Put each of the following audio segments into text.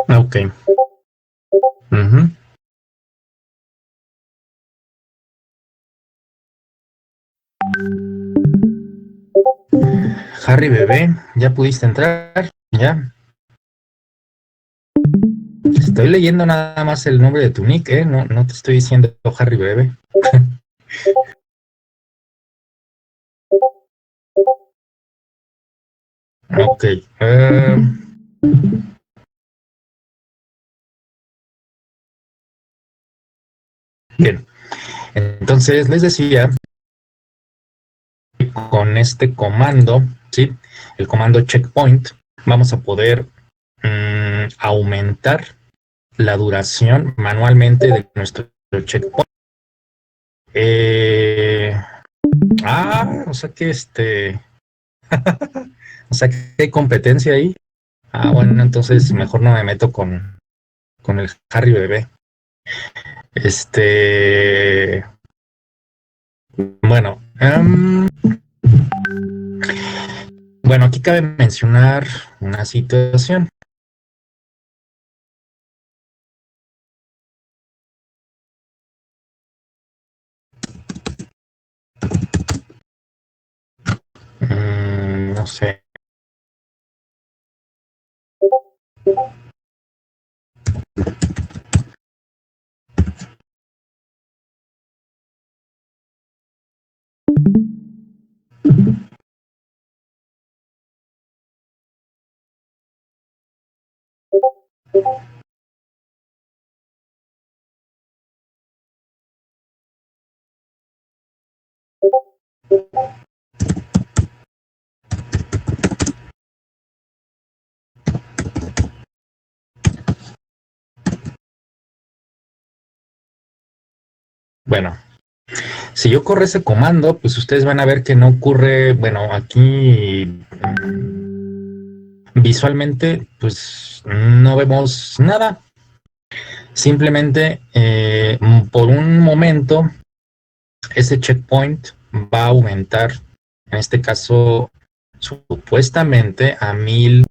Ok. Ujú. Harry bebé, ¿ya pudiste entrar? ¿Ya? Estoy leyendo nada más el nombre de tu nick, ¿eh? No, no te estoy diciendo Harry bebé. Ok. Bien. Entonces les decía, con este comando, ¿sí? El comando checkpoint, vamos a poder aumentar la duración manualmente de nuestro checkpoint. Eh, o sea que o sea que hay competencia ahí. Bueno, entonces mejor no me meto con el Harry bebé. Este, bueno, bueno, aquí cabe mencionar una situación. No sé. Bueno, si yo corro ese comando, pues ustedes van a ver que no ocurre, bueno, aquí visualmente, pues no vemos nada. Simplemente por un momento ese checkpoint va a aumentar, en este caso, supuestamente a 1000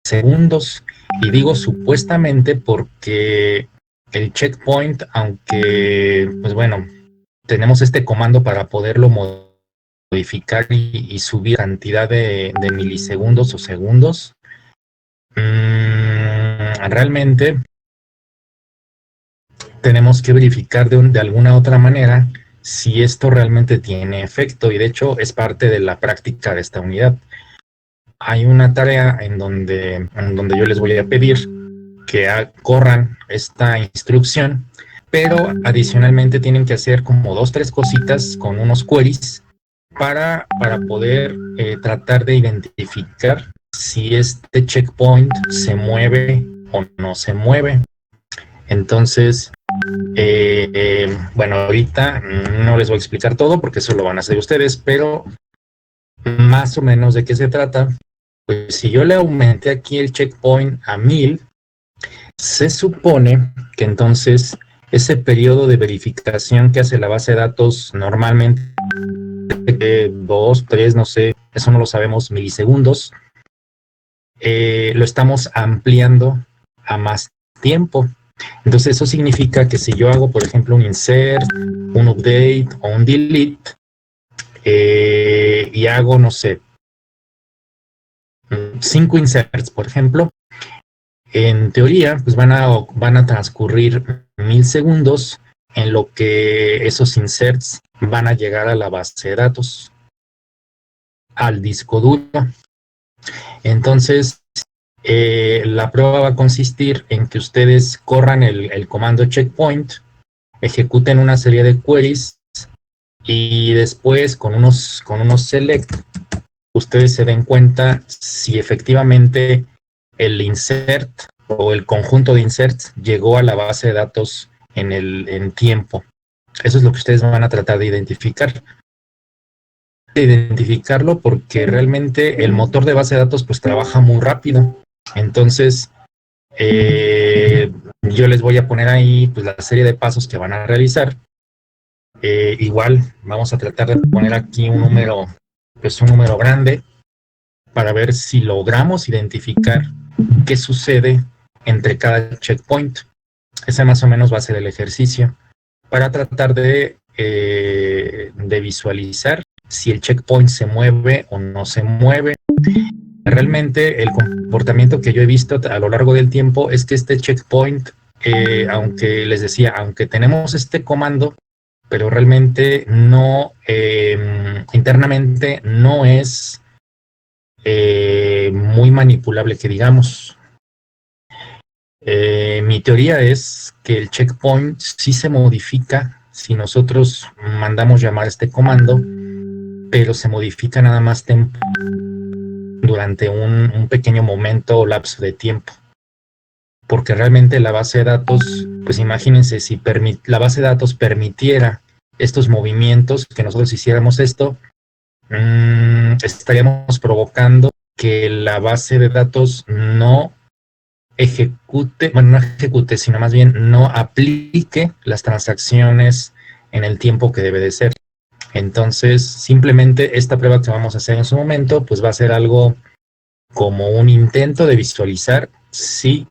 segundos. Y digo supuestamente porque el checkpoint, aunque, pues bueno, tenemos este comando para poderlo modificar y subir cantidad de milisegundos o segundos, realmente tenemos que verificar de alguna otra manera si esto realmente tiene efecto, y de hecho es parte de la práctica de esta unidad. Hay una tarea en donde yo les voy a pedir que corran esta instrucción, pero adicionalmente tienen que hacer como dos, tres cositas con unos queries para poder tratar de identificar si este checkpoint se mueve o no se mueve. Entonces, bueno, ahorita no les voy a explicar todo porque eso lo van a hacer ustedes, pero más o menos de qué se trata. Pues si yo le aumenté aquí el checkpoint a 1000, se supone que entonces ese periodo de verificación que hace la base de datos normalmente 2, 3, no sé, eso no lo sabemos, milisegundos, lo estamos ampliando a más tiempo. Entonces eso significa que si yo hago, por ejemplo, un insert, un update o un delete, y hago, no sé, 5 inserts, por ejemplo, en teoría, pues van a transcurrir 1000 segundos en lo que esos inserts van a llegar a la base de datos, al disco duro. Entonces, la prueba va a consistir en que ustedes corran el comando checkpoint, ejecuten una serie de queries y después con unos select, ustedes se den cuenta si efectivamente el insert o el conjunto de inserts llegó a la base de datos en tiempo. Eso es lo que ustedes van a tratar de identificar. De identificarlo porque realmente el motor de base de datos pues trabaja muy rápido. Entonces, yo les voy a poner ahí pues la serie de pasos que van a realizar. Igual vamos a tratar de poner aquí un número, pues un número grande, para ver si logramos identificar qué sucede entre cada checkpoint. Ese más o menos va a ser el ejercicio para tratar de visualizar si el checkpoint se mueve o no se mueve. Realmente el comportamiento que yo he visto a lo largo del tiempo es que este checkpoint, aunque les decía, aunque tenemos este comando, pero realmente no, internamente no es muy manipulable, que digamos. Mi teoría es que el checkpoint sí se modifica si nosotros mandamos llamar este comando, pero se modifica nada más durante un pequeño momento o lapso de tiempo. Porque realmente la base de datos, pues imagínense, si la base de datos permitiera estos movimientos, que nosotros hiciéramos esto, estaríamos provocando que la base de datos no ejecute, bueno, no ejecute, sino más bien no aplique las transacciones en el tiempo que debe de ser. Entonces, simplemente esta prueba que vamos a hacer en su momento, pues va a ser algo como un intento de visualizar si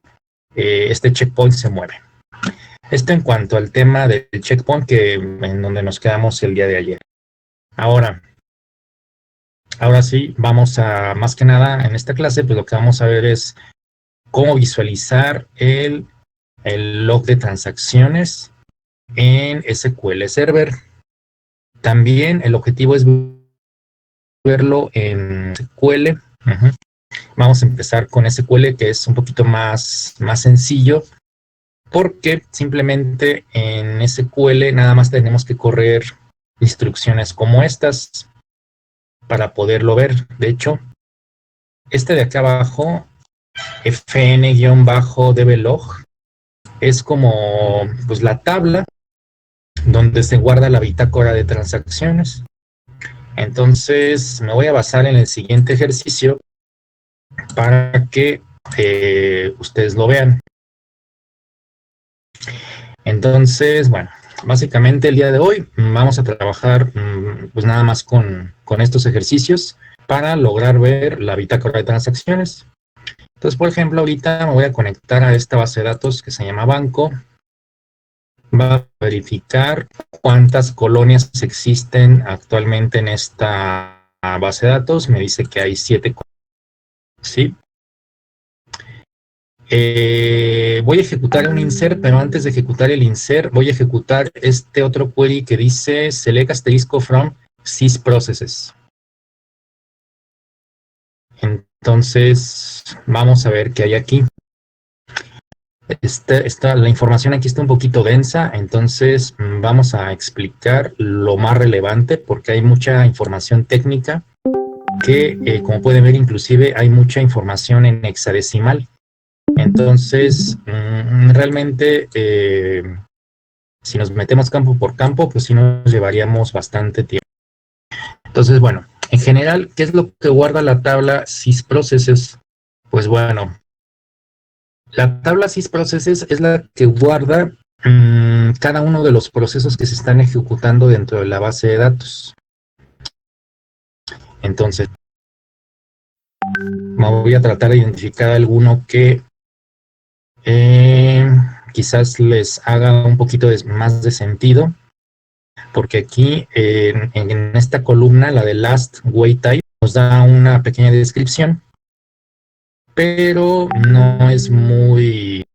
este checkpoint se mueve. Esto en cuanto al tema del checkpoint en donde nos quedamos el día de ayer. Ahora sí, vamos a, más que nada en esta clase, pues lo que vamos a ver es cómo visualizar el log de transacciones en SQL Server. También el objetivo es verlo en SQL. Vamos a empezar con SQL, que es un poquito más sencillo, porque simplemente en SQL nada más tenemos que correr instrucciones como estas para poderlo ver. De hecho, este de acá abajo, fn-dblog, es como pues la tabla donde se guarda la bitácora de transacciones. Entonces me voy a basar en el siguiente ejercicio para que ustedes lo vean. Entonces, bueno, básicamente el día de hoy vamos a trabajar pues nada más con estos ejercicios para lograr ver la bitácora de transacciones. Entonces, por ejemplo, ahorita me voy a conectar a esta base de datos que se llama banco. Va a verificar cuántas colonias existen actualmente en esta base de datos. Me dice que hay 7 colonias. ¿Sí? Voy a ejecutar un insert, pero antes de ejecutar el insert, voy a ejecutar este otro query que dice select asterisco from sysprocesses. Entonces, vamos a ver qué hay aquí. La información aquí está un poquito densa, entonces vamos a explicar lo más relevante porque hay mucha información técnica que, como pueden ver, inclusive hay mucha información en hexadecimal. Entonces, realmente, si nos metemos campo por campo, pues sí nos llevaríamos bastante tiempo. Entonces, bueno, en general, ¿qué es lo que guarda la tabla sysprocesses? Pues bueno, la tabla sysprocesses es la que guarda cada uno de los procesos que se están ejecutando dentro de la base de datos. Entonces, me voy a tratar de identificar alguno que quizás les haga un poquito más de sentido, porque aquí en esta columna, la de last wait time, nos da una pequeña descripción, pero no es muy,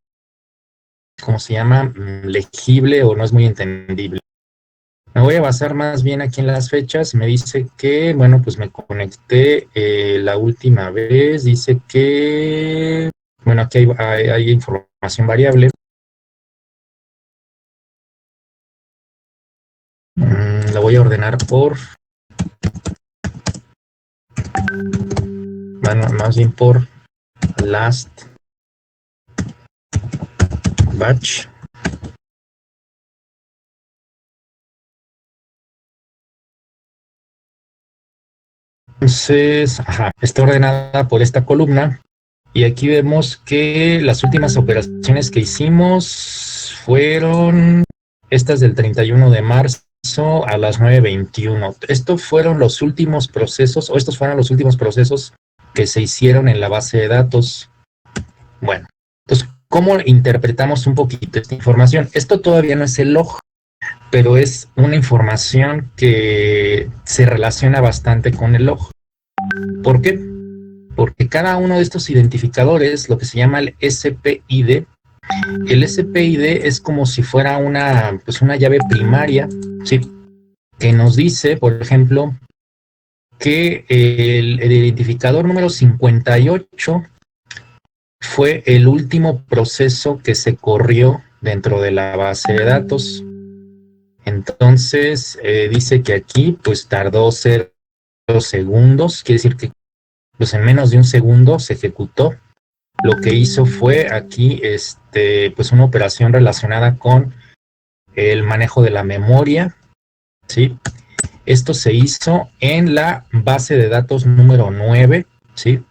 ¿cómo se llama?, legible o no es muy entendible. Me voy a basar más bien aquí en las fechas. Me dice que, bueno, pues me conecté la última vez. Dice que, bueno, aquí hay información variable. La voy a ordenar por, bueno, más bien por last batch. Entonces, está ordenada por esta columna. Y aquí vemos que las últimas operaciones que hicimos fueron estas del 31 de marzo a las 9:21. Estos fueron los últimos procesos, o estos fueron los últimos procesos que se hicieron en la base de datos. Bueno, entonces, ¿cómo interpretamos un poquito esta información? Esto todavía no es el log, pero es una información que se relaciona bastante con el log. ¿Por qué? Porque cada uno de estos identificadores, lo que se llama el SPID, es como si fuera una llave primaria, ¿sí? Que nos dice, por ejemplo, que el identificador número 58 fue el último proceso que se corrió dentro de la base de datos. Entonces, dice que aquí pues tardó 0 segundos, quiere decir que pues en menos de un segundo se ejecutó. Lo que hizo fue aquí pues una operación relacionada con el manejo de la memoria, ¿sí? Esto se hizo en la base de datos número 9, ¿sí?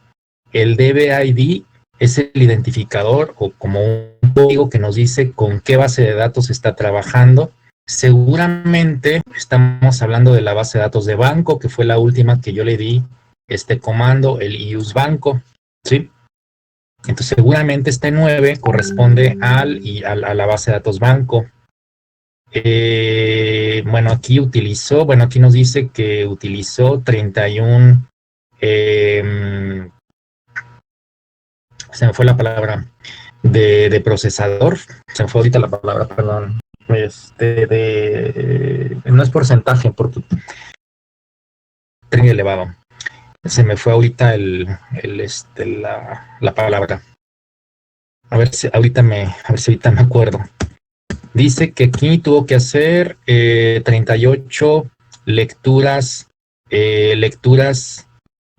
El DBID es el identificador o como un código que nos dice con qué base de datos está trabajando. Seguramente estamos hablando de la base de datos de banco, que fue la última que yo le di este comando, el iusbanco, ¿sí? Entonces seguramente este 9 corresponde a la base de datos banco. Bueno, aquí nos dice que utilizó 31, se me fue la palabra, de procesador, se me fue ahorita la palabra, perdón, no es porcentaje, porque es muy elevado, se me fue ahorita la palabra, a ver si ahorita me acuerdo. Dice que aquí tuvo que hacer 38 lecturas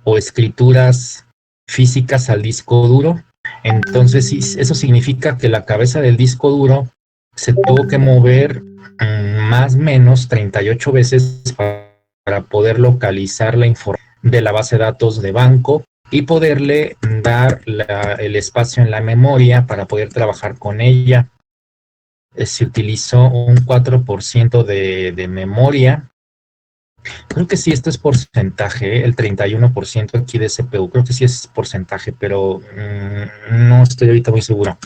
o escrituras físicas al disco duro. Entonces, eso significa que la cabeza del disco duro se tuvo que mover más o menos 38 veces para poder localizar la información de la base de datos de banco y poderle dar el espacio en la memoria para poder trabajar con ella. Se utilizó un 4% de memoria. Creo que sí, esto es porcentaje, el 31% aquí de CPU, creo que sí es porcentaje, pero no estoy ahorita muy seguro.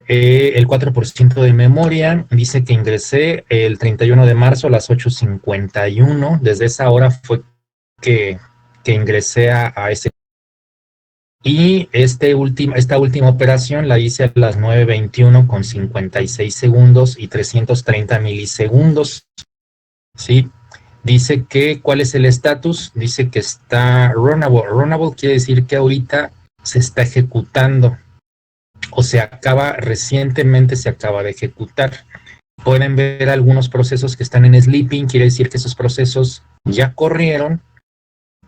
El 4% de memoria, dice que ingresé el 31 de marzo a las 8:51, desde esa hora fue que ingresé a ese. Y esta última operación la hice a las 9:21 con 56 segundos y 330 milisegundos, ¿sí? Dice que, ¿cuál es el estatus? Dice que está runnable. Runnable quiere decir que ahorita se está ejecutando o recientemente se acaba de ejecutar. Pueden ver algunos procesos que están en sleeping, quiere decir que esos procesos ya corrieron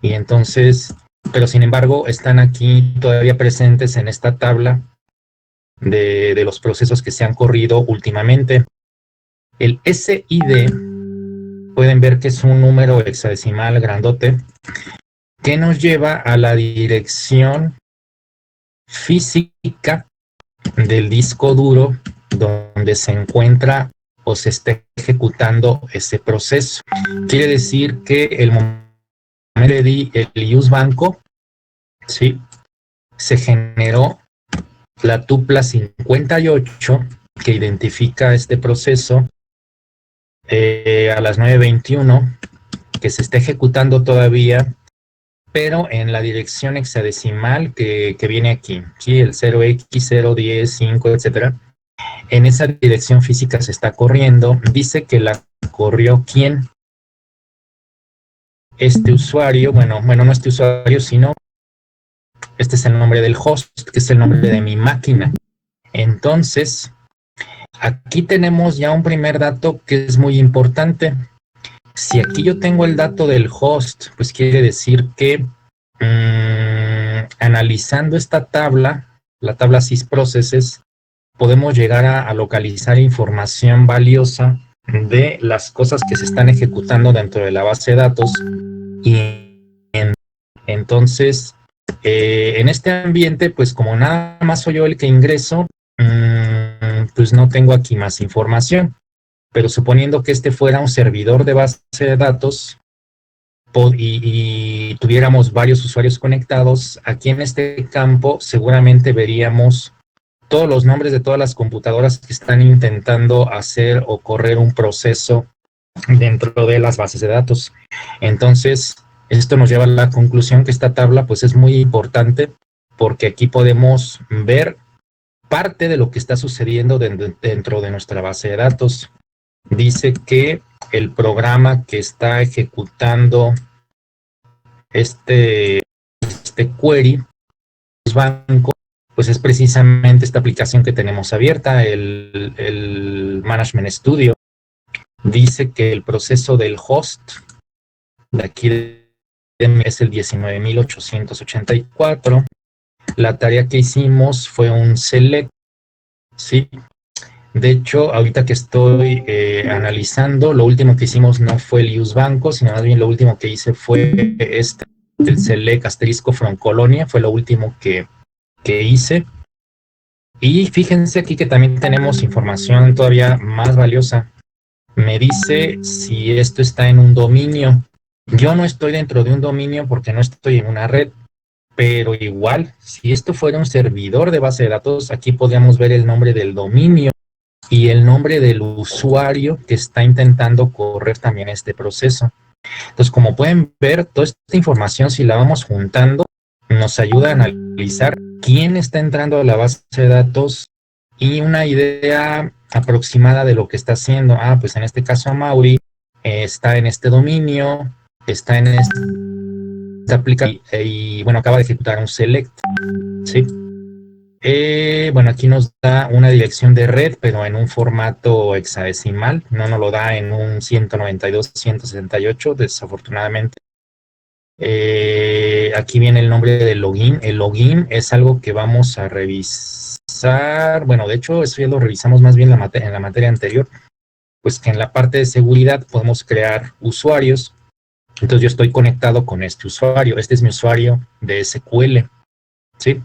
y entonces, pero sin embargo están aquí todavía presentes en esta tabla de los procesos que se han corrido últimamente. El SID, pueden ver que es un número hexadecimal grandote que nos lleva a la dirección física del disco duro donde se encuentra o se está ejecutando ese proceso. Quiere decir que el momento le di el iusbanco, ¿sí? Se generó la tupla 58 que identifica este proceso a las 9:21, que se está ejecutando todavía, pero en la dirección hexadecimal que viene aquí, ¿sí? El 0x, 0, 10, 5, etcétera. En esa dirección física se está corriendo. Dice que la corrió ¿quién? Este usuario, bueno, no este usuario, sino este es el nombre del host, que es el nombre de mi máquina. Entonces, aquí tenemos ya un primer dato que es muy importante. Si aquí yo tengo el dato del host, pues quiere decir que analizando esta tabla, la tabla sysprocesses, podemos llegar a localizar información valiosa de las cosas que se están ejecutando dentro de la base de datos. Y entonces, en este ambiente, pues como nada más soy yo el que ingreso, pues no tengo aquí más información. Pero suponiendo que este fuera un servidor de base de datos, y tuviéramos varios usuarios conectados, aquí en este campo seguramente veríamos todos los nombres de todas las computadoras que están intentando hacer o correr un proceso dentro de las bases de datos. Entonces, esto nos lleva a la conclusión que esta tabla pues es muy importante porque aquí podemos ver parte de lo que está sucediendo dentro de nuestra base de datos. Dice que el programa que está ejecutando este query, los bancos, pues es precisamente esta aplicación que tenemos abierta, el Management Studio. Dice que el proceso del host de aquí es el 19.884. La tarea que hicimos fue un select, ¿sí? De hecho, ahorita que estoy analizando, lo último que hicimos no fue el use banco, sino más bien lo último que hice fue el select asterisco from colonia, fue lo último que hice. Y fíjense aquí que también tenemos información todavía más valiosa. Me dice si esto está en un dominio. Yo no estoy dentro de un dominio porque no estoy en una red, pero igual, si esto fuera un servidor de base de datos, aquí podríamos ver el nombre del dominio y el nombre del usuario que está intentando correr también este proceso. Entonces, como pueden ver, toda esta información, si la vamos juntando, nos ayuda a analizar quién está entrando a la base de datos y una idea aproximada de lo que está haciendo. Pues en este caso Mauri está en este dominio, está en esta aplicación y bueno, acaba de ejecutar un select, ¿sí? Bueno, aquí nos da una dirección de red, pero en un formato hexadecimal, no nos lo da en un 192.168, desafortunadamente. Aquí viene el nombre del login. El login es algo que vamos a revisar. Bueno, de hecho, eso ya lo revisamos más bien en la materia anterior, pues que en la parte de seguridad podemos crear usuarios. Entonces yo estoy conectado con este usuario. Este es mi usuario de SQL, ¿sí?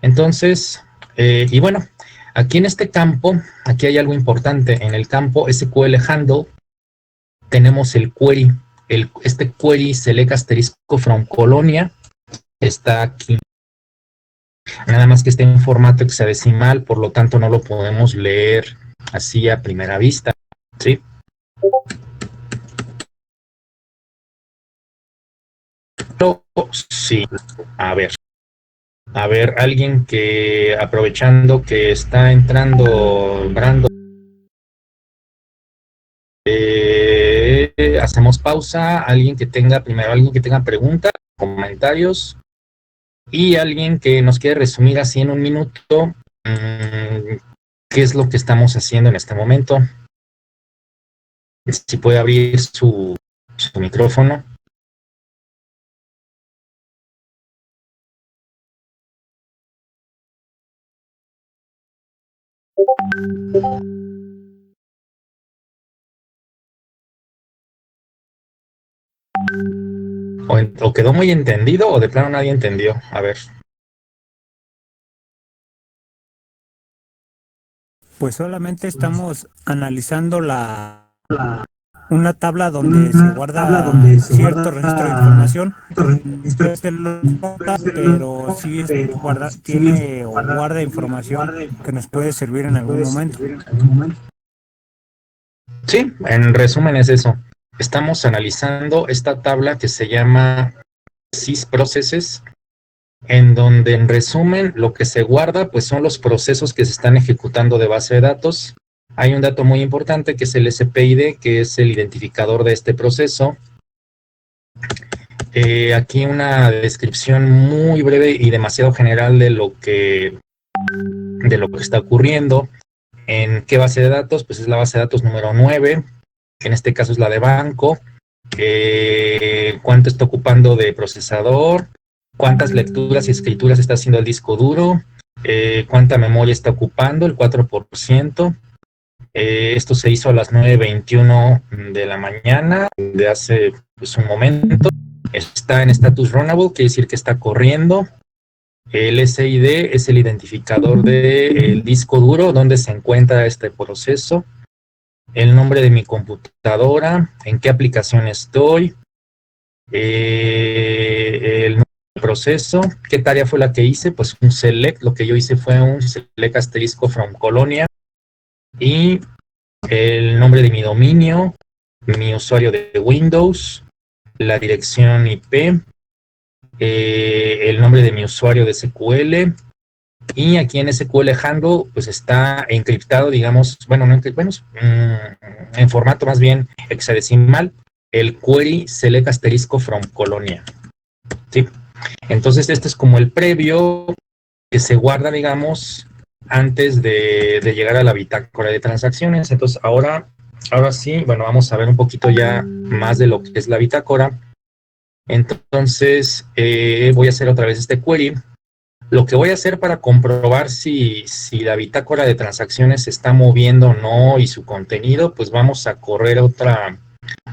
Entonces, y bueno, aquí en este campo, aquí hay algo importante. En el campo SQL Handle tenemos el query. Este query select asterisco from colonia está aquí. Nada más que está en formato hexadecimal, por lo tanto no lo podemos leer así a primera vista, ¿sí? Pero sí, a ver, alguien que aprovechando que está entrando Brando, hacemos pausa, alguien que tenga preguntas, comentarios y alguien que nos quiere resumir así en un minuto qué es lo que estamos haciendo en este momento. Si puede abrir su micrófono. O quedó muy entendido o de plano nadie entendió. A ver. Pues solamente estamos analizando una tabla donde se guarda cierto registro de información. Pero sí tiene o guarda información que nos puede servir en algún momento. Sí, en resumen es eso. Estamos analizando esta tabla que se llama sysprocesses, en donde en resumen lo que se guarda pues son los procesos que se están ejecutando de base de datos. Hay un dato muy importante que es el SPID, que es el identificador de este proceso. Aquí una descripción muy breve y demasiado general de lo que está ocurriendo. ¿En qué base de datos? Pues es la base de datos número 9, que en este caso es la de banco. ¿Cuánto está ocupando de procesador? ¿Cuántas lecturas y escrituras está haciendo el disco duro? ¿Cuánta memoria está ocupando? El 4%. Esto se hizo a las 9:21 de la mañana, de hace pues, un momento. Está en status runnable, quiere decir que está corriendo. El SID es el identificador del disco duro donde se encuentra este proceso. El nombre de mi computadora, en qué aplicación estoy, el proceso, ¿qué tarea fue la que hice? Pues un select, lo que yo hice fue un select asterisco from colonia y el nombre de mi dominio, mi usuario de Windows, la dirección IP, el nombre de mi usuario de SQL, y aquí en SQL Handle pues está encriptado, digamos, bueno, no encriptado, en formato más bien hexadecimal, el query select asterisco from colonia, ¿sí? Entonces este es como el previo que se guarda, digamos, antes de llegar a la bitácora de transacciones. Entonces ahora sí, bueno, vamos a ver un poquito ya más de lo que es la bitácora. Entonces voy a hacer otra vez este query. Lo que voy a hacer para comprobar si la bitácora de transacciones se está moviendo o no y su contenido, pues vamos a correr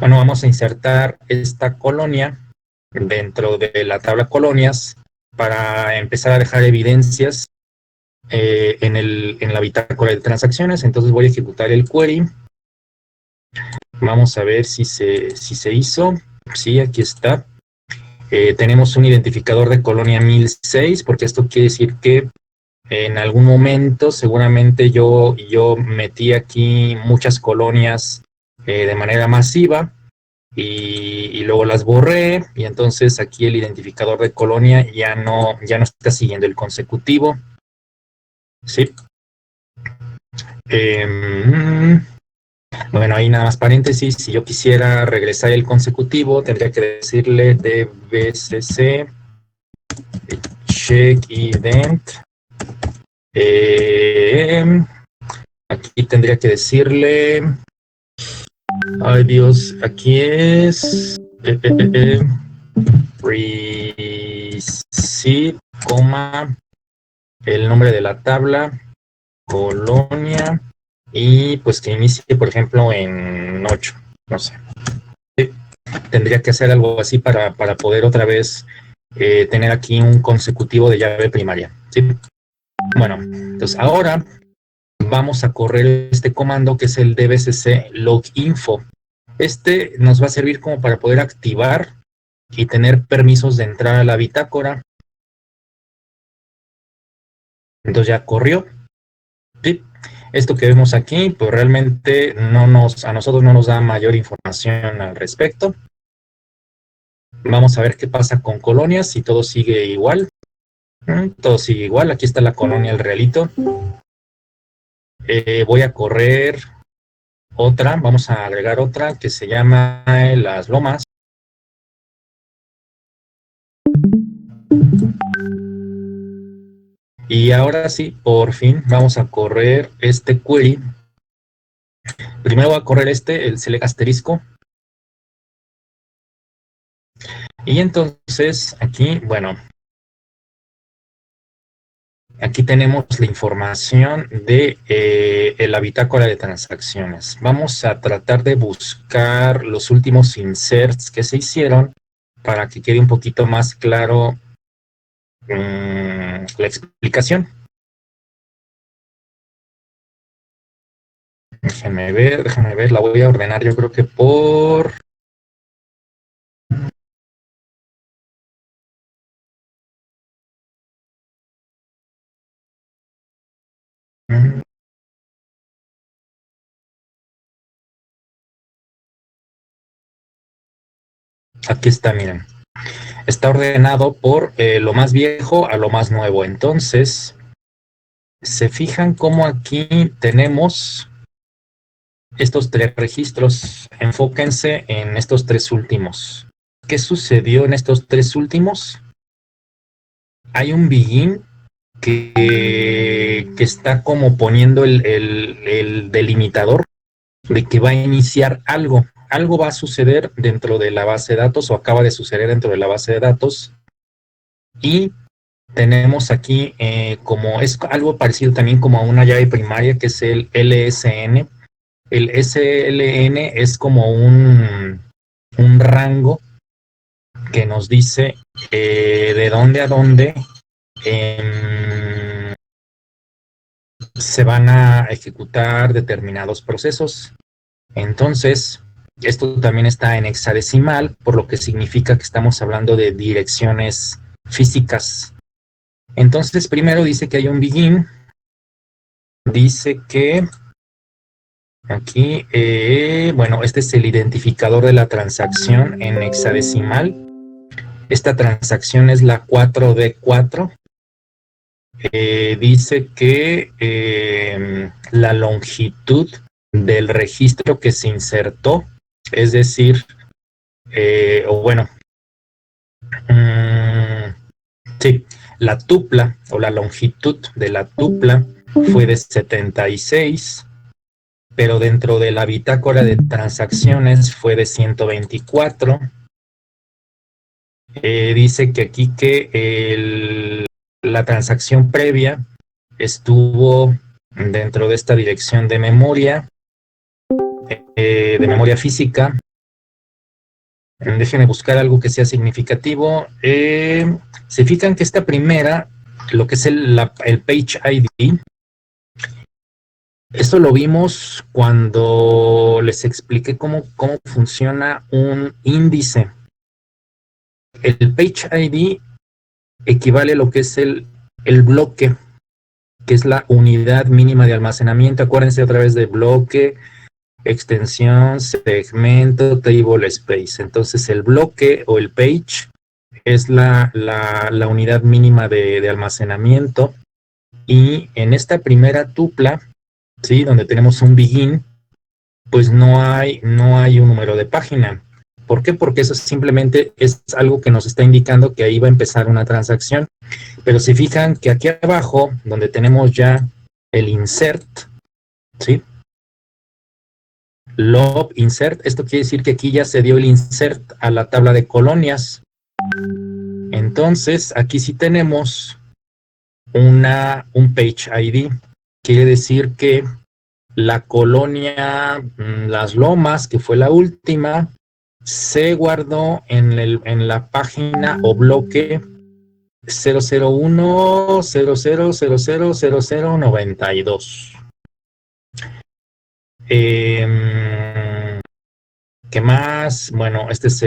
vamos a insertar esta colonia dentro de la tabla colonias para empezar a dejar evidencias en la bitácora de transacciones. Entonces voy a ejecutar el query. Vamos a ver si se hizo. Sí, aquí está. Tenemos un identificador de colonia 1006, porque esto quiere decir que en algún momento seguramente yo metí aquí muchas colonias de manera masiva y luego las borré, y entonces aquí el identificador de colonia ya no está siguiendo el consecutivo. Sí. Bueno, ahí nada más paréntesis, si yo quisiera regresar el consecutivo, tendría que decirle dbcc check event. Aquí tendría que decirle, ay Dios, aquí es receive, el nombre de la tabla, colonia, y pues que inicie, por ejemplo, en 8, no sé. Tendría que hacer algo así para poder otra vez tener aquí un consecutivo de llave primaria, ¿sí? Bueno, entonces ahora vamos a correr este comando que es el dbcc loginfo. Este nos va a servir como para poder activar y tener permisos de entrar a la bitácora. Entonces ya corrió. ¿Sí? Esto que vemos aquí, pues realmente a nosotros no nos da mayor información al respecto. Vamos a ver qué pasa con colonias, si todo sigue igual. Todo sigue igual, aquí está la colonia El Realito. Voy a correr otra, vamos a agregar otra que se llama Las Lomas. Y ahora sí, por fin, vamos a correr este query. Primero voy a correr el select asterisco. Y entonces aquí, bueno, aquí tenemos la información de la bitácora de transacciones. Vamos a tratar de buscar los últimos inserts que se hicieron para que quede un poquito más claro la explicación. Déjenme ver, la voy a ordenar yo creo que por... Aquí está, miren. Está ordenado por lo más viejo a lo más nuevo. Entonces, se fijan cómo aquí tenemos estos 3 registros. Enfóquense en estos 3 últimos. ¿Qué sucedió en estos 3 últimos? Hay un begin que está como poniendo el delimitador de que va a iniciar algo. Algo va a suceder dentro de la base de datos o acaba de suceder dentro de la base de datos. Y tenemos aquí como es algo parecido también como a una llave primaria que es el LSN. El SLN es como un rango que nos dice de dónde a dónde se van a ejecutar determinados procesos. Entonces, Esto también está en hexadecimal, por lo que significa que estamos hablando de direcciones físicas. Entonces, primero dice que hay un begin, dice que aquí, bueno, este es el identificador de la transacción en hexadecimal. Esta transacción es la 4D4. Dice que la longitud del registro que se insertó, es decir, o bueno, sí, la tupla o la longitud de la tupla fue de 76, pero dentro de la bitácora de transacciones fue de 124. Dice que aquí que la transacción previa estuvo dentro de esta dirección de memoria física. Déjenme buscar algo que sea significativo. Se fijan que esta primera, lo que es el page ID, esto lo vimos cuando les expliqué cómo funciona un índice. El page ID equivale a lo que es el bloque, que es la unidad mínima de almacenamiento. Acuérdense otra vez de bloque, extensión, segmento, table space. Entonces el bloque o el page es la unidad mínima de almacenamiento, y en esta primera tupla, ¿sí?, donde tenemos un begin, pues no hay un número de página. ¿Por qué? Porque eso simplemente es algo que nos está indicando que ahí va a empezar una transacción. Pero si fijan que aquí abajo, donde tenemos ya el insert, ¿sí?, lob insert, esto quiere decir que aquí ya se dio el insert a la tabla de colonias. Entonces, aquí sí tenemos un page ID. Quiere decir que la colonia Las Lomas, que fue la última, se guardó en la página o bloque 00100000092. ¿Qué más? Bueno, este es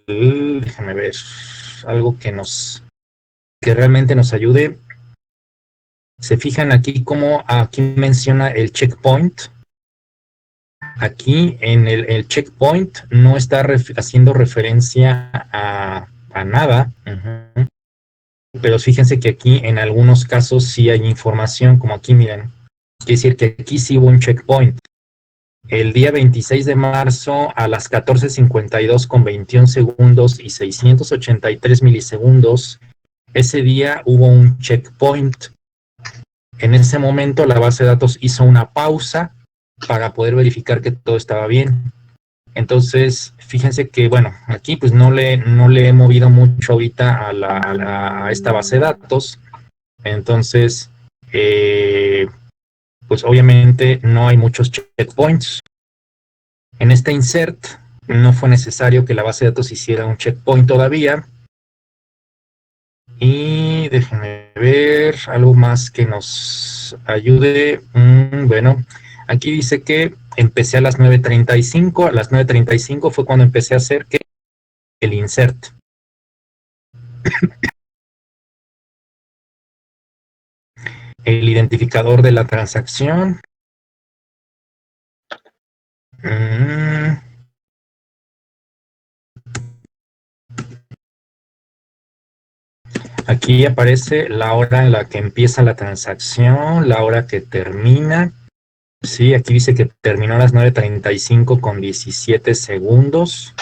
déjame ver, algo que realmente nos ayude. Se fijan aquí como aquí menciona el checkpoint. Aquí en el checkpoint no está haciendo referencia a nada. Pero fíjense que aquí en algunos casos sí hay información, como aquí, miren. Quiere decir que aquí sí hubo un checkpoint. El día 26 de marzo a las 14:52 con 21 segundos y 683 milisegundos, ese día hubo un checkpoint. En ese momento la base de datos hizo una pausa para poder verificar que todo estaba bien. Entonces, fíjense que, bueno, aquí pues no le he movido mucho ahorita a esta base de datos. Entonces, pues obviamente no hay muchos checkpoints. En este insert no fue necesario que la base de datos hiciera un checkpoint todavía. Y déjenme ver algo más que nos ayude. Bueno, aquí dice que empecé a las 9:35. A las 9:35 fue cuando empecé a hacer el insert. El identificador de la transacción. Aquí aparece la hora en la que empieza la transacción, la hora que termina. Sí, aquí dice que terminó a las 9:35 con 17 segundos.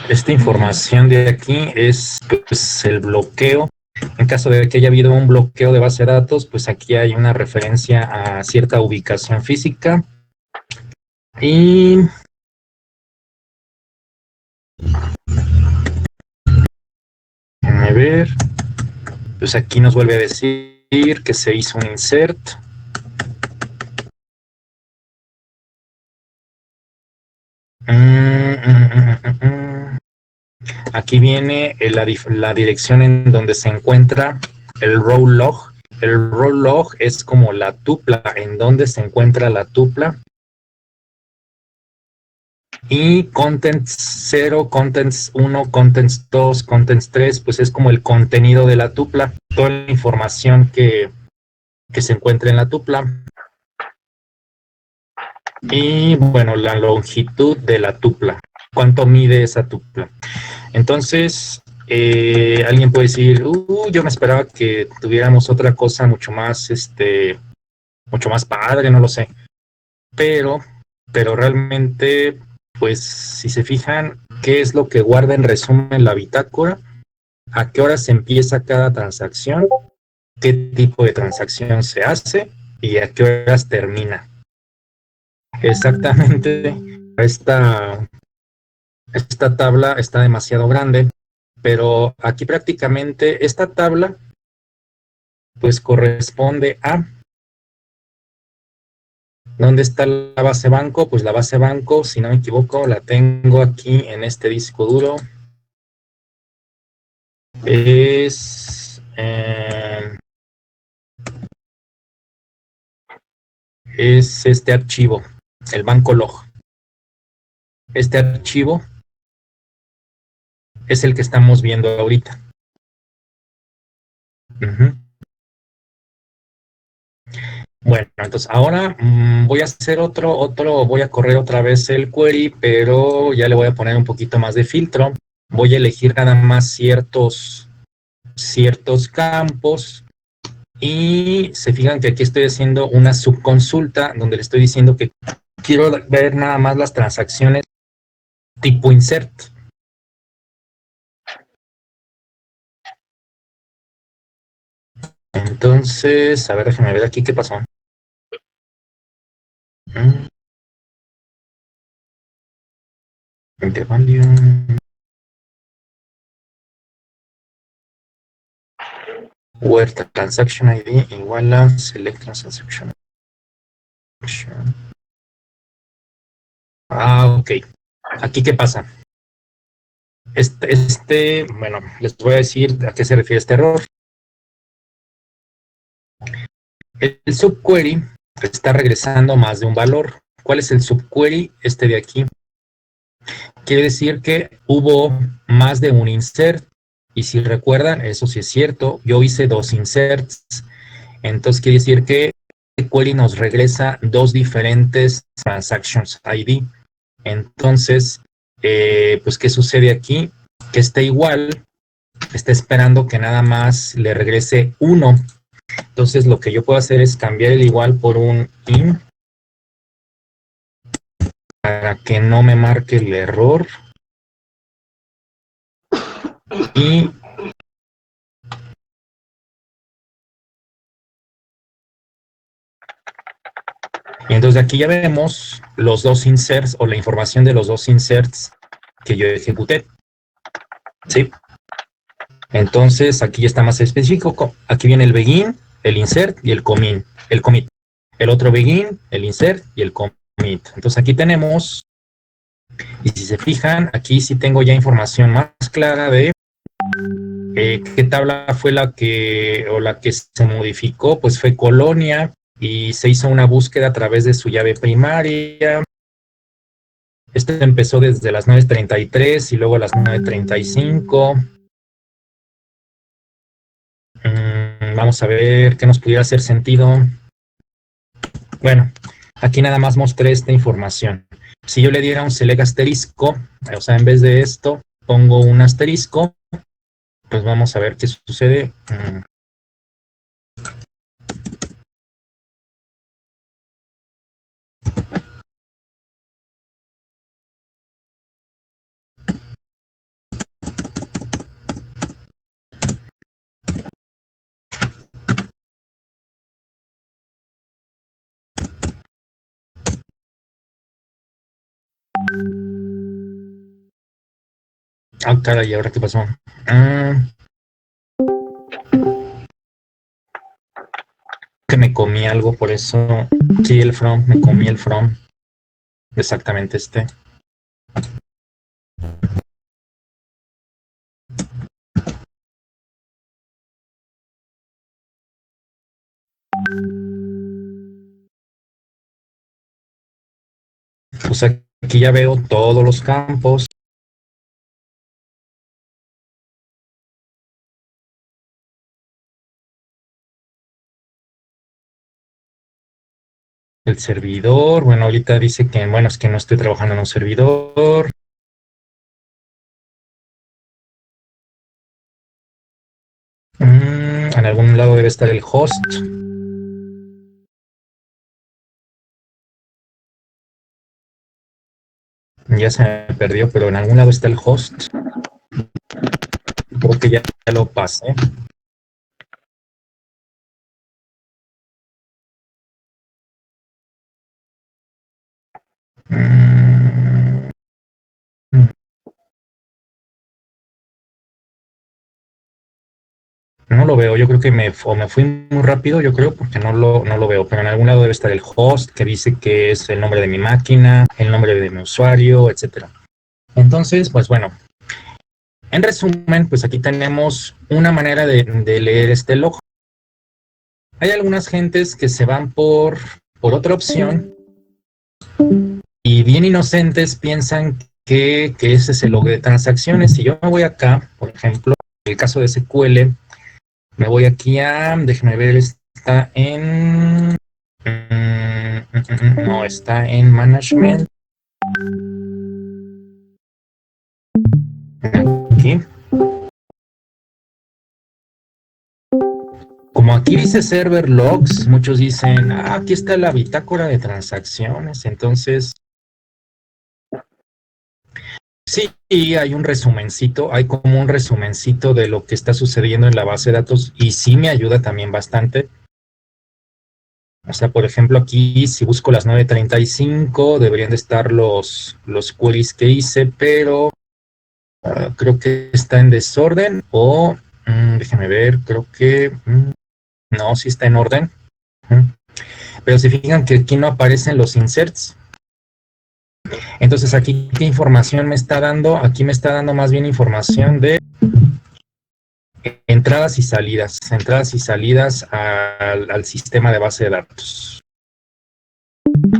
Esta información de aquí es pues, el bloqueo. En caso de que haya habido un bloqueo de base de datos, pues aquí hay una referencia a cierta ubicación física. Y déjenme ver. Pues aquí nos vuelve a decir que se hizo un insert. aquí viene la dirección en donde se encuentra el row log. El row log es como la tupla, en donde se encuentra la tupla. Y contents 0, contents 1, contents 2, contents 3, pues es como el contenido de la tupla, toda la información que se encuentra en la tupla. Y bueno, la longitud de la tupla, cuánto mide esa tupla. Entonces, alguien puede decir, yo me esperaba que tuviéramos otra cosa mucho más padre, no lo sé. Pero realmente, pues, si se fijan, ¿qué es lo que guarda en resumen la bitácora? ¿A qué horas empieza cada transacción? ¿Qué tipo de transacción se hace? ¿Y a qué horas termina? Exactamente, esta tabla está demasiado grande, pero aquí prácticamente esta tabla pues corresponde a ¿dónde está la base banco? Pues la base banco, si no me equivoco, la tengo aquí en este disco duro. Es este archivo, el banco log. Este archivo es el que estamos viendo ahorita. Bueno, entonces ahora voy a hacer voy a correr otra vez el query, pero ya le voy a poner un poquito más de filtro. Voy a elegir nada más ciertos campos y se fijan que aquí estoy haciendo una subconsulta donde le estoy diciendo que quiero ver nada más las transacciones tipo insert. Entonces, a ver, déjenme ver aquí qué pasó. Intervalue. Where transaction ID igual a select transaction. Ok. Aquí qué pasa. Bueno, les voy a decir a qué se refiere este error. El subquery está regresando más de un valor. ¿Cuál es el subquery? Este de aquí. Quiere decir que hubo más de un insert. Y si recuerdan, eso sí es cierto, yo hice 2 inserts. Entonces quiere decir que el query nos regresa 2 diferentes transactions ID. Entonces, pues, ¿qué sucede aquí? Que está igual, está esperando que nada más le regrese 1. Entonces, lo que yo puedo hacer es cambiar el igual por un in para que no me marque el error. Y entonces aquí ya vemos los 2 inserts o la información de los 2 inserts que yo ejecuté. ¿Sí? Entonces aquí ya está más específico. Aquí viene el begin, el insert y el commit. El otro begin, el insert y el commit. Entonces aquí tenemos, y si se fijan, aquí sí tengo ya información más clara de qué tabla fue la que se modificó. Pues fue Colonia y se hizo una búsqueda a través de su llave primaria. Esto empezó desde las 9:33 y luego a las 9:35. Vamos a ver qué nos pudiera hacer sentido. Bueno, aquí nada más mostré esta información. Si yo le diera un select asterisco, o sea, en vez de esto, pongo un asterisco, pues vamos a ver qué sucede. Caray, ¿ahora qué pasó? Que me comí algo, por eso sí, el from, me comí el from. Exactamente este. Pues aquí ya veo todos los campos. El servidor, bueno, ahorita dice que, bueno, es que no estoy trabajando en un servidor. En algún lado debe estar el host. Ya se me perdió, pero en algún lado está el host. Creo que ya lo pasé. No lo veo, yo creo que me fui muy rápido, yo creo, porque no lo veo, pero en algún lado debe estar el host que dice que es el nombre de mi máquina, el nombre de mi usuario, etcétera. Entonces, pues bueno, en resumen, pues aquí tenemos una manera de leer este log. Hay algunas gentes que se van por otra opción y bien inocentes piensan que ese es el log de transacciones. Si yo me voy acá, por ejemplo, en el caso de SQL, me voy aquí a, déjenme ver, está en, no, está en Management. Aquí. Como aquí dice Server Logs, muchos dicen, aquí está la bitácora de transacciones, entonces sí, hay un resumencito, hay como un resumencito de lo que está sucediendo en la base de datos y sí me ayuda también bastante. O sea, por ejemplo, aquí si busco las 9:35 deberían de estar los queries que hice, pero creo que está en desorden o déjenme ver, creo que no, sí está en orden. Pero se fijan que aquí no aparecen los inserts. Entonces aquí, ¿qué información me está dando? Aquí me está dando más bien información de entradas y salidas al sistema de base de datos.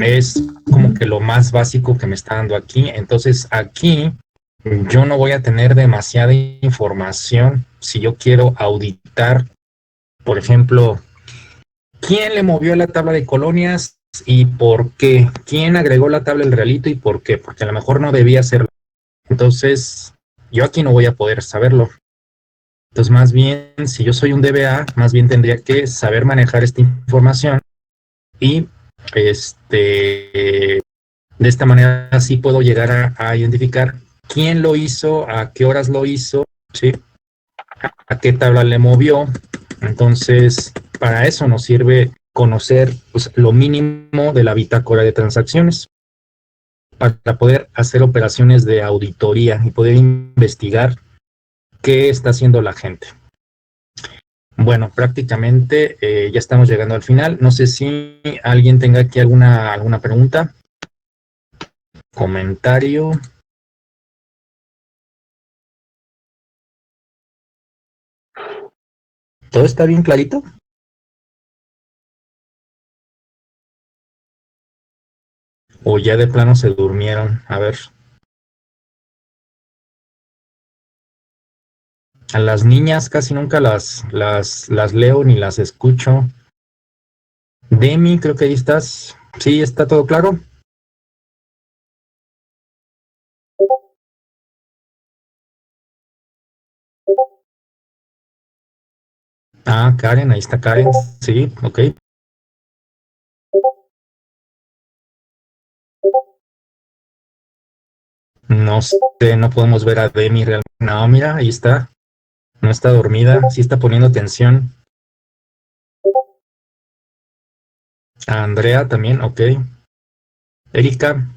Es como que lo más básico que me está dando aquí. Entonces aquí yo no voy a tener demasiada información si yo quiero auditar, por ejemplo, quién le movió la tabla de colonias y por qué, quién agregó la tabla del realito y por qué, porque a lo mejor no debía hacerlo. Entonces, yo aquí no voy a poder saberlo. Entonces, más bien, si yo soy un DBA, más bien tendría que saber manejar esta información y de esta manera sí puedo llegar a identificar quién lo hizo, a qué horas lo hizo, ¿sí? A qué tabla le movió. Entonces, para eso nos sirve conocer pues, lo mínimo de la bitácora de transacciones para poder hacer operaciones de auditoría y poder investigar qué está haciendo la gente. Bueno, prácticamente ya estamos llegando al final. No sé si alguien tenga aquí alguna pregunta, comentario. ¿Todo está bien clarito? ¿O ya de plano se durmieron? A ver. A las niñas casi nunca las leo ni las escucho. Demi, creo que ahí estás. Sí, está todo claro. Ah, Karen, ahí está Karen. Sí, ok. No sé, no podemos ver a Demi realmente. No, mira, ahí está. No está dormida, sí está poniendo atención. A Andrea también, ok. Erika,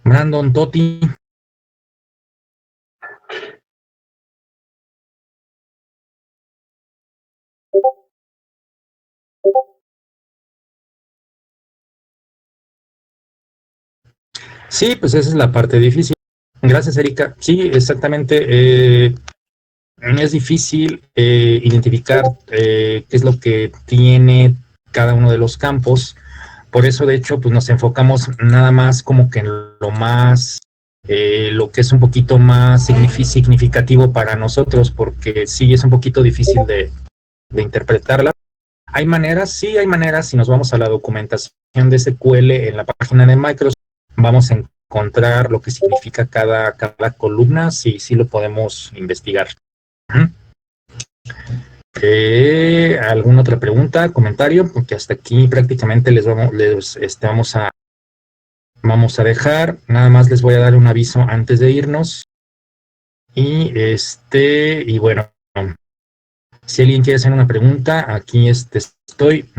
Brandon, Toti. Sí, pues esa es la parte difícil. Gracias, Erika. Sí, exactamente. es difícil identificar qué es lo que tiene cada uno de los campos. Por eso, de hecho, pues nos enfocamos nada más como que en lo más, lo que es un poquito más significativo para nosotros, porque sí es un poquito difícil de interpretarla. Hay maneras, sí hay maneras. Si nos vamos a la documentación de SQL en la página de Microsoft, vamos a encontrar lo que significa cada columna, sí lo podemos investigar. ¿Alguna otra pregunta, comentario? Porque hasta aquí prácticamente vamos a dejar. Nada más les voy a dar un aviso antes de irnos. Y bueno, si alguien quiere hacer una pregunta, aquí estoy.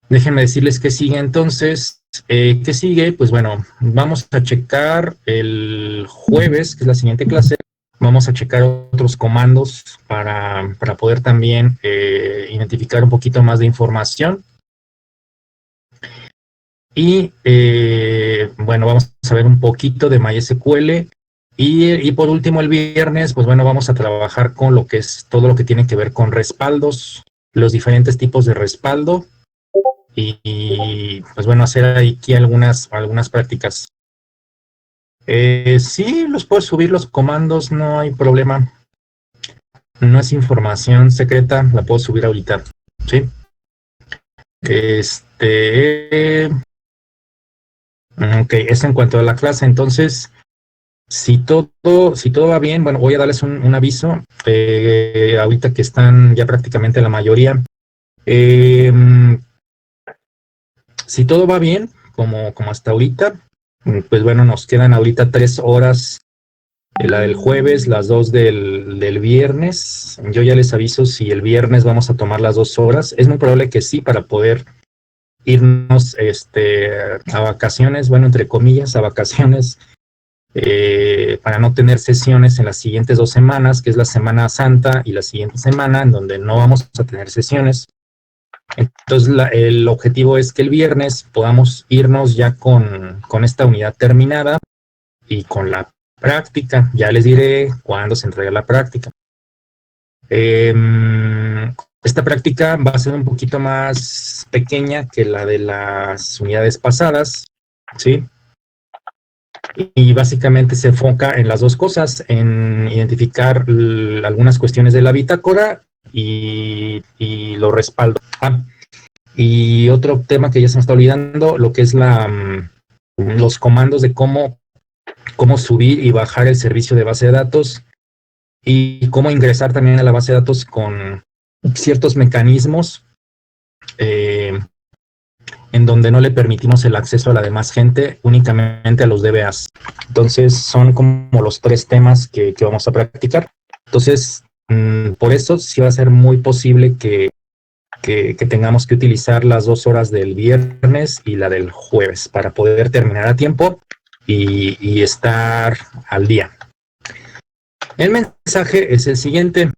Déjenme decirles qué sigue entonces. ¿Qué sigue? Pues bueno, vamos a checar el jueves, que es la siguiente clase. Vamos a checar otros comandos para poder también identificar un poquito más de información. Y bueno, vamos a ver un poquito de MySQL. Y por último, el viernes, pues bueno, vamos a trabajar con lo que es todo lo que tiene que ver con respaldos, los diferentes tipos de respaldo. Y pues bueno, hacer aquí algunas prácticas. Sí, los puedo subir los comandos, no hay problema. No es información secreta, la puedo subir ahorita, ¿sí? Ok, eso en cuanto a la clase. Entonces, si todo va bien, bueno, voy a darles un aviso. Ahorita que están ya prácticamente la mayoría. Si todo va bien, como hasta ahorita, pues bueno, nos quedan ahorita 3 horas, la del jueves, las 2 del viernes. Yo ya les aviso si el viernes vamos a tomar las 2 horas. Es muy probable que sí, para poder irnos a vacaciones, bueno, entre comillas, a vacaciones, para no tener sesiones en las siguientes 2 semanas, que es la Semana Santa y la siguiente semana, en donde no vamos a tener sesiones. Entonces, el objetivo es que el viernes podamos irnos ya con esta unidad terminada y con la práctica. Ya les diré cuándo se entrega la práctica. Esta práctica va a ser un poquito más pequeña que la de las unidades pasadas, ¿sí? Y básicamente se enfoca en las dos cosas, en identificar algunas cuestiones de la bitácora y los respaldos. Y otro tema que ya se me está olvidando, lo que es los comandos de cómo subir y bajar el servicio de base de datos y cómo ingresar también a la base de datos con ciertos mecanismos en donde no le permitimos el acceso a la demás gente, únicamente a los DBAs. Entonces son como los 3 temas que vamos a practicar. Entonces, por eso sí va a ser muy posible que tengamos que utilizar las 2 horas del viernes y la del jueves para poder terminar a tiempo y estar al día. El mensaje es el siguiente.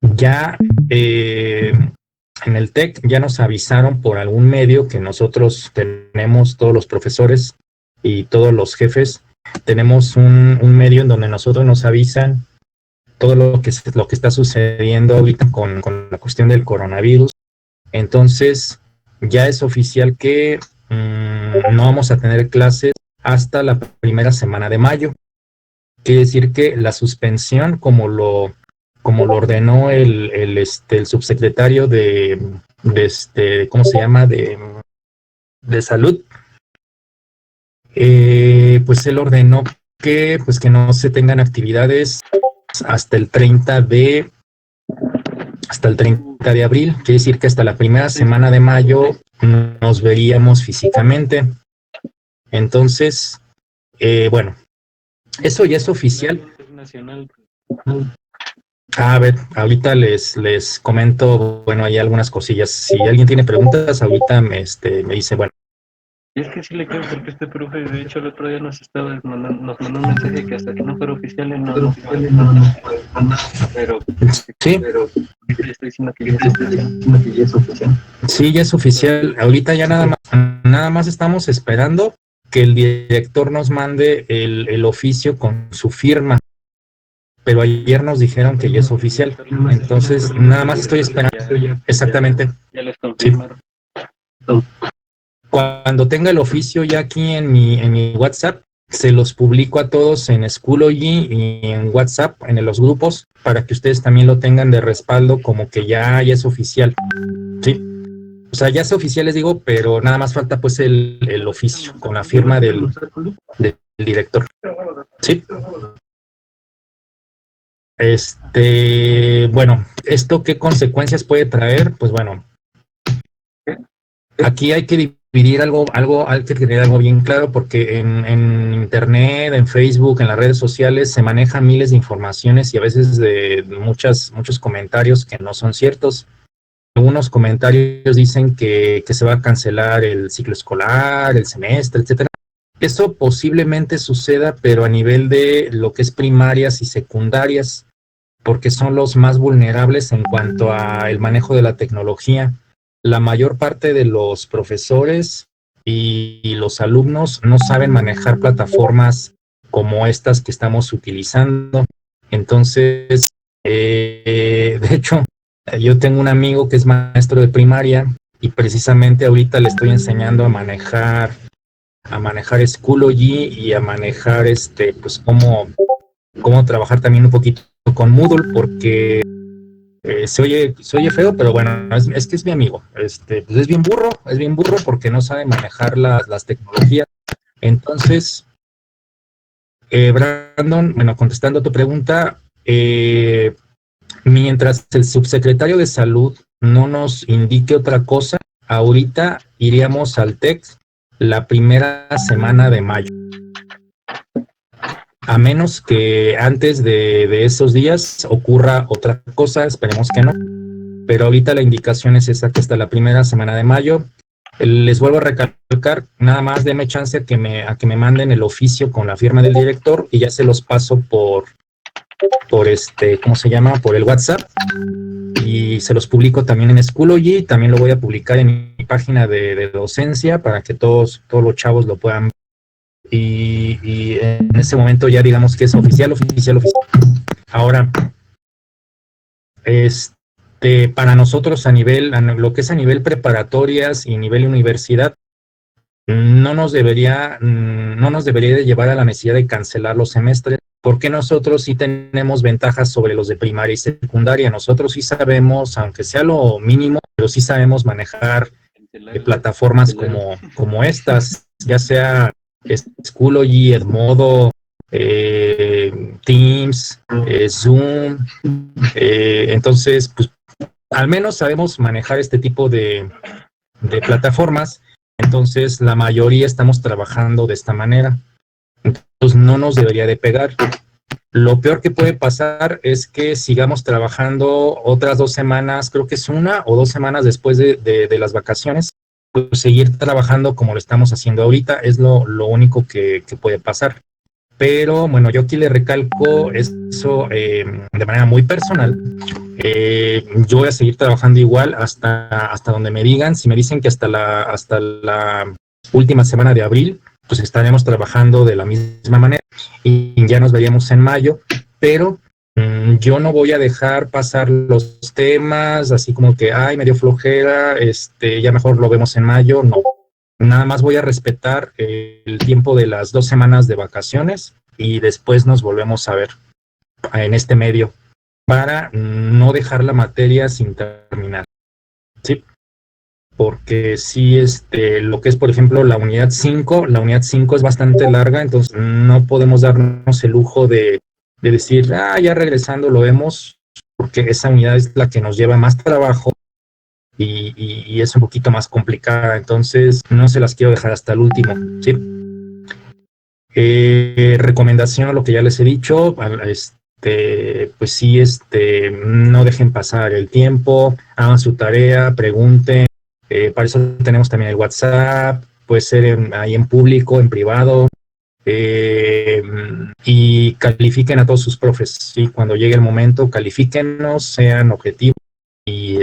Ya en el TEC ya nos avisaron por algún medio que nosotros tenemos, todos los profesores y todos los jefes, tenemos un medio en donde nosotros nos avisan todo lo que está sucediendo ahorita con la cuestión del coronavirus. Entonces, ya es oficial que no vamos a tener clases hasta la primera semana de mayo. Quiere decir que la suspensión, como lo ordenó el subsecretario de ¿cómo se llama? De salud, pues él ordenó que no se tengan actividades hasta el 30 de abril. Quiere decir que hasta la primera semana de mayo nos veríamos físicamente. Entonces, bueno, eso ya es oficial. A ver, ahorita les comento, bueno, hay algunas cosillas. Si alguien tiene preguntas, ahorita me dice, bueno. Es que sí le creo, porque este profe, de hecho, el otro día nos mandó un mensaje que hasta que no fuera oficial, él no pero sí, pero estoy diciendo que ya es oficial. Sí, ya es oficial. Ahorita ya nada más estamos esperando que el director nos mande el oficio con su firma. pero ayer nos dijeron que ya es oficial. Entonces, nada más estoy esperando. Exactamente. Ya les confirmaron. Cuando tenga el oficio ya aquí en mi WhatsApp, se los publico a todos en Schoology y en WhatsApp, en los grupos, para que ustedes también lo tengan de respaldo como que ya es oficial. Sí. O sea, ya es oficial, les digo, pero nada más falta pues el oficio con la firma del director. Sí. Bueno, ¿esto qué consecuencias puede traer? Pues bueno, aquí hay que dividir hay que tener algo bien claro, porque en internet, en Facebook, en las redes sociales se manejan miles de informaciones y a veces de muchos comentarios que no son ciertos. Algunos comentarios dicen que se va a cancelar el ciclo escolar, el semestre, etcétera. Eso posiblemente suceda, pero a nivel de lo que es primarias y secundarias, porque son los más vulnerables en cuanto a el manejo de la tecnología. La mayor parte de los profesores y los alumnos no saben manejar plataformas como estas que estamos utilizando. Entonces, de hecho, yo tengo un amigo que es maestro de primaria y precisamente ahorita le estoy enseñando a manejar Schoology y a manejar pues cómo trabajar también un poquito con Moodle, porque se oye feo, pero bueno, es que es mi amigo. Pues es bien burro porque no sabe manejar las tecnologías. Entonces, Brandon, bueno, contestando a tu pregunta, mientras el subsecretario de Salud no nos indique otra cosa, ahorita iríamos al TEC la primera semana de mayo. A menos que antes de esos días ocurra otra cosa, esperemos que no. Pero ahorita la indicación es esa, que hasta la primera semana de mayo. Les vuelvo a recalcar, nada más denme chance a que me manden el oficio con la firma del director y ya se los paso por ¿cómo se llama? Por el WhatsApp. Y se los publico también en Schoology, también lo voy a publicar en mi página de docencia para que todos los chavos lo puedan ver. Y en ese momento ya digamos que es oficial. Ahora, para nosotros lo que es a nivel preparatorias y nivel universidad, no nos debería de llevar a la necesidad de cancelar los semestres, porque nosotros sí tenemos ventajas sobre los de primaria y secundaria. Nosotros sí sabemos, aunque sea lo mínimo, pero sí sabemos manejar plataformas como estas, ya sea Schoology, Edmodo, Teams, Zoom. Entonces, pues, al menos sabemos manejar este tipo de plataformas. Entonces, la mayoría estamos trabajando de esta manera. Entonces, no nos debería de pegar. Lo peor que puede pasar es que sigamos trabajando otras 2 semanas, creo que es 1 o 2 semanas después de las vacaciones, pues seguir trabajando como lo estamos haciendo ahorita, es lo único que puede pasar. Pero bueno, yo aquí le recalco eso de manera muy personal. Yo voy a seguir trabajando igual hasta donde me digan. Si me dicen que hasta la última semana de abril, pues estaremos trabajando de la misma manera y ya nos veríamos en mayo, pero yo no voy a dejar pasar los temas así como que, me dio flojera, ya mejor lo vemos en mayo. No, nada más voy a respetar el tiempo de las 2 semanas de vacaciones y después nos volvemos a ver en este medio para no dejar la materia sin terminar. Sí. Porque sí, lo que es, por ejemplo, la unidad 5 es bastante larga, entonces no podemos darnos el lujo de decir, ya regresando lo vemos, porque esa unidad es la que nos lleva más trabajo y es un poquito más complicada, entonces no se las quiero dejar hasta el último, ¿sí? Recomendación a lo que ya les he dicho, pues sí, no dejen pasar el tiempo, hagan su tarea, pregunten. Para eso tenemos también el WhatsApp, puede ser ahí en público, en privado, y califiquen a todos sus profes, ¿sí? Cuando llegue el momento, califíquenos, sean objetivos y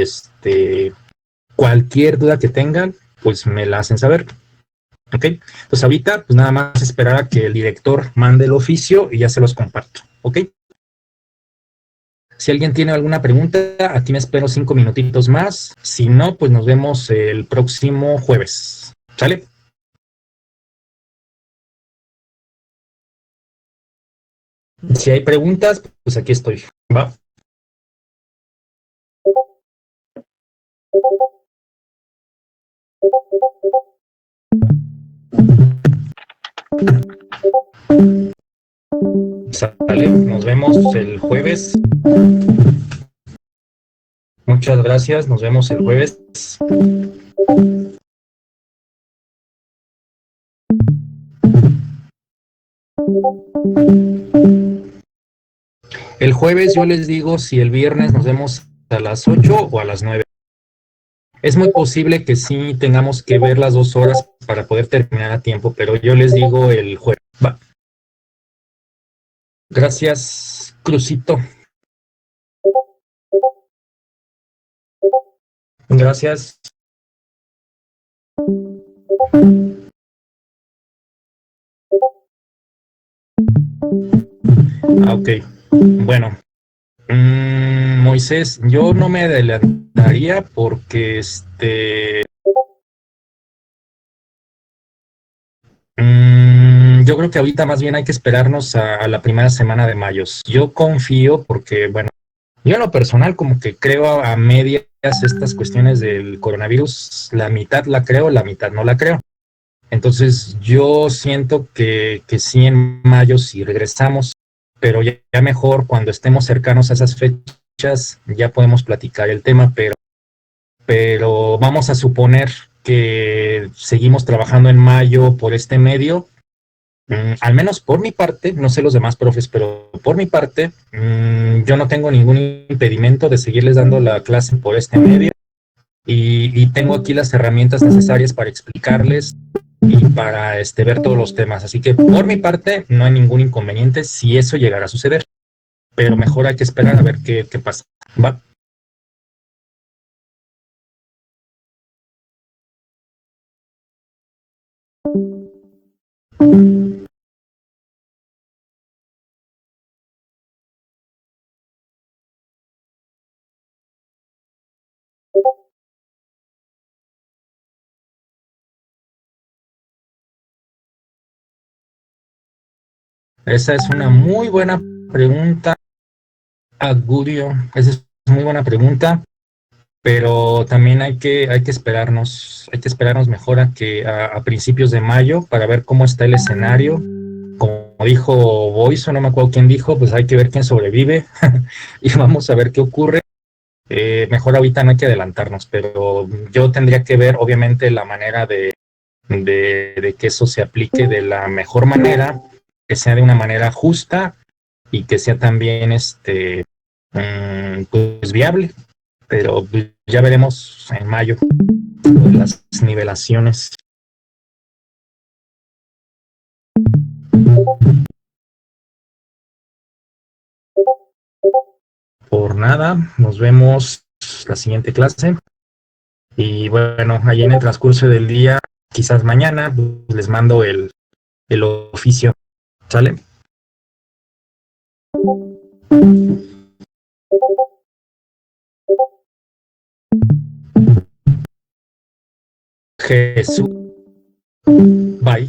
cualquier duda que tengan, pues me la hacen saber. ¿Ok? Entonces ahorita, pues nada más esperar a que el director mande el oficio y ya se los comparto. ¿Ok? Si alguien tiene alguna pregunta, aquí me espero 5 minutitos más. Si no, pues nos vemos el próximo jueves. ¿Sale? Si hay preguntas, pues aquí estoy. Va. Sale, nos vemos el jueves. Muchas gracias, nos vemos el jueves. El jueves yo les digo si el viernes nos vemos a las 8 o a las 9. Es muy posible que sí tengamos que ver las 2 horas para poder terminar a tiempo, pero yo les digo el jueves. Va. Gracias, Crucito. Gracias. Ok, bueno. Moisés, yo no me adelantaría porque yo creo que ahorita más bien hay que esperarnos a la primera semana de mayo. Yo confío porque, bueno, yo en lo personal como que creo a medias estas cuestiones del coronavirus, la mitad la creo, la mitad no la creo. Entonces yo siento que sí en mayo sí regresamos, pero ya mejor cuando estemos cercanos a esas fechas ya podemos platicar el tema, pero vamos a suponer que seguimos trabajando en mayo por este medio. Al menos por mi parte, no sé los demás profes, pero por mi parte, yo no tengo ningún impedimento de seguirles dando la clase por este medio y tengo aquí las herramientas necesarias para explicarles y para ver todos los temas. Así que por mi parte, no hay ningún inconveniente si eso llegara a suceder, pero mejor hay que esperar a ver qué pasa. ¿Va? Esa es una muy buena pregunta, Augurio. Esa es muy buena pregunta, pero también hay que esperarnos mejor a principios de mayo para ver cómo está el escenario. Como dijo Boyso, no me acuerdo quién dijo, pues hay que ver quién sobrevive y vamos a ver qué ocurre. Mejor ahorita no hay que adelantarnos, pero yo tendría que ver obviamente la manera de que eso se aplique de la mejor manera, que sea de una manera justa y que sea también pues viable, pero ya veremos en mayo las nivelaciones. Por nada, nos vemos la siguiente clase y bueno, ahí en el transcurso del día, quizás mañana, pues, les mando el oficio. ¿Sale? Jesús. Bye.